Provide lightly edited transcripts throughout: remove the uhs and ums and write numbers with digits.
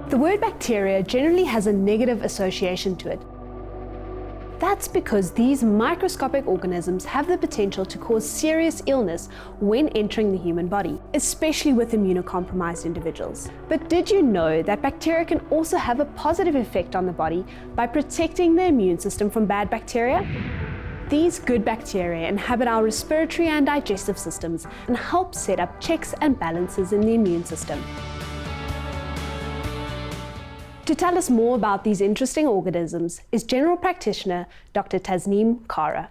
The word bacteria generally has a negative association to it. That's because these microscopic organisms have the potential to cause serious illness when entering the human body, especially with immunocompromised individuals. But did you know that bacteria can also have a positive effect on the body by protecting the immune system from bad bacteria? These good bacteria inhabit our respiratory and digestive systems and help set up checks and balances in the immune system. To tell us more about these interesting organisms is general practitioner Dr. Tasneem Kara.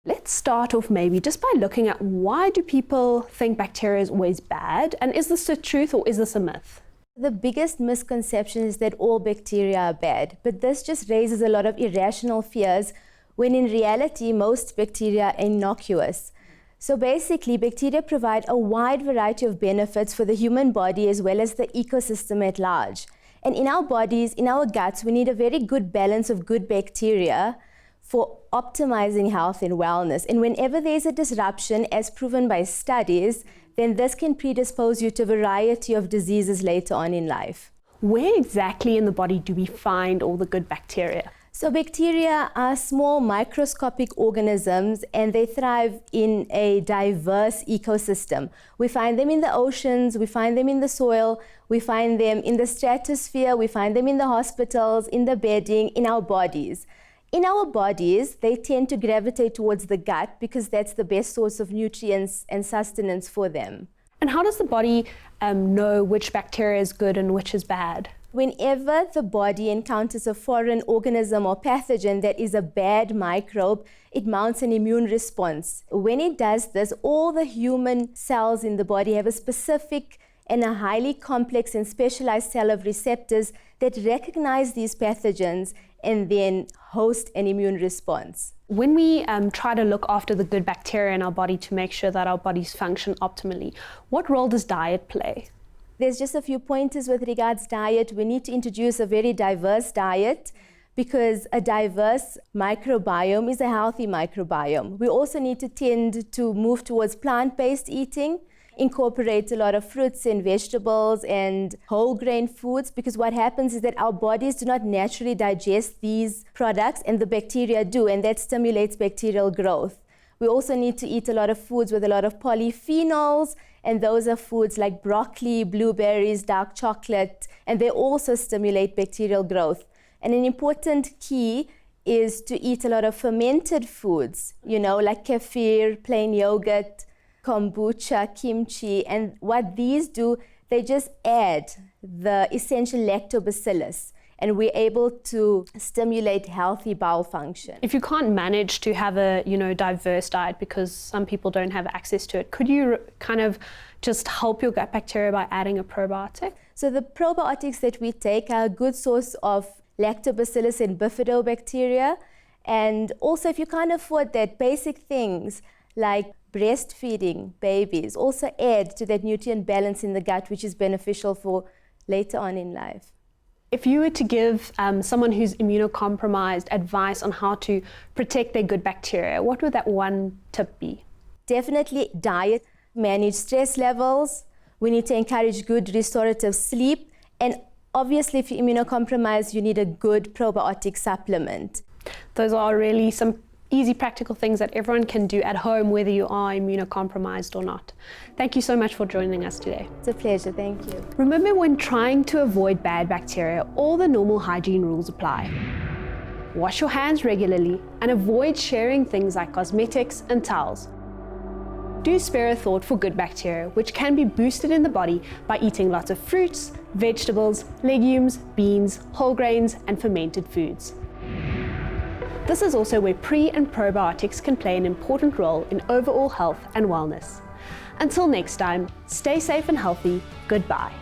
Let's start off maybe just by looking at why do people think bacteria is always bad, and is this the truth or is this a myth? The biggest misconception is that all bacteria are bad, but this just raises a lot of irrational fears when in reality most bacteria are innocuous. So basically, bacteria provide a wide variety of benefits for the human body as well as the ecosystem at large. And in our bodies, in our guts, we need a very good balance of good bacteria for optimizing health and wellness. And whenever there's a disruption, as proven by studies, then this can predispose you to a variety of diseases later on in life. Where exactly in the body do we find all the good bacteria? So bacteria are small microscopic organisms and they thrive in a diverse ecosystem. We find them in the oceans, we find them in the soil, we find them in the stratosphere, we find them in the hospitals, in the bedding, in our bodies. In our bodies, they tend to gravitate towards the gut because that's the best source of nutrients and sustenance for them. And how does the body know which bacteria is good and which is bad? Whenever the body encounters a foreign organism or pathogen that is a bad microbe, it mounts an immune response. When it does this, all the human cells in the body have a specific and a highly complex and specialized cell of receptors that recognize these pathogens and then host an immune response. When we try to look after the good bacteria in our body to make sure that our bodies function optimally, what role does diet play? There's just a few pointers with regards diet. We need to introduce a very diverse diet because a diverse microbiome is a healthy microbiome. We also need to tend to move towards plant-based eating, incorporate a lot of fruits and vegetables and whole grain foods, because what happens is that our bodies do not naturally digest these products and the bacteria do, and that stimulates bacterial growth. We also need to eat a lot of foods with a lot of polyphenols, and those are foods like broccoli, blueberries, dark chocolate, and they also stimulate bacterial growth. And an important key is to eat a lot of fermented foods, like kefir, plain yogurt, kombucha, kimchi, and what these do, they just add the essential lactobacillus, and we're able to stimulate healthy bowel function. If you can't manage to have a diverse diet because some people don't have access to it, could you kind of just help your gut bacteria by adding a probiotic? So the probiotics that we take are a good source of lactobacillus and bifidobacteria, and also if you can't afford that, basic things like breastfeeding babies also add to that nutrient balance in the gut, which is beneficial for later on in life. If you were to give someone who's immunocompromised advice on how to protect their good bacteria, what would that one tip be? Definitely diet, manage stress levels. We need to encourage good restorative sleep. And obviously, if you're immunocompromised, you need a good probiotic supplement. Those are really some easy practical things that everyone can do at home, whether you are immunocompromised or not. Thank you so much for joining us today. It's a pleasure, thank you. Remember, when trying to avoid bad bacteria, all the normal hygiene rules apply. Wash your hands regularly and avoid sharing things like cosmetics and towels. Do spare a thought for good bacteria, which can be boosted in the body by eating lots of fruits, vegetables, legumes, beans, whole grains, and fermented foods. This is also where pre- and probiotics can play an important role in overall health and wellness. Until next time, stay safe and healthy. Goodbye.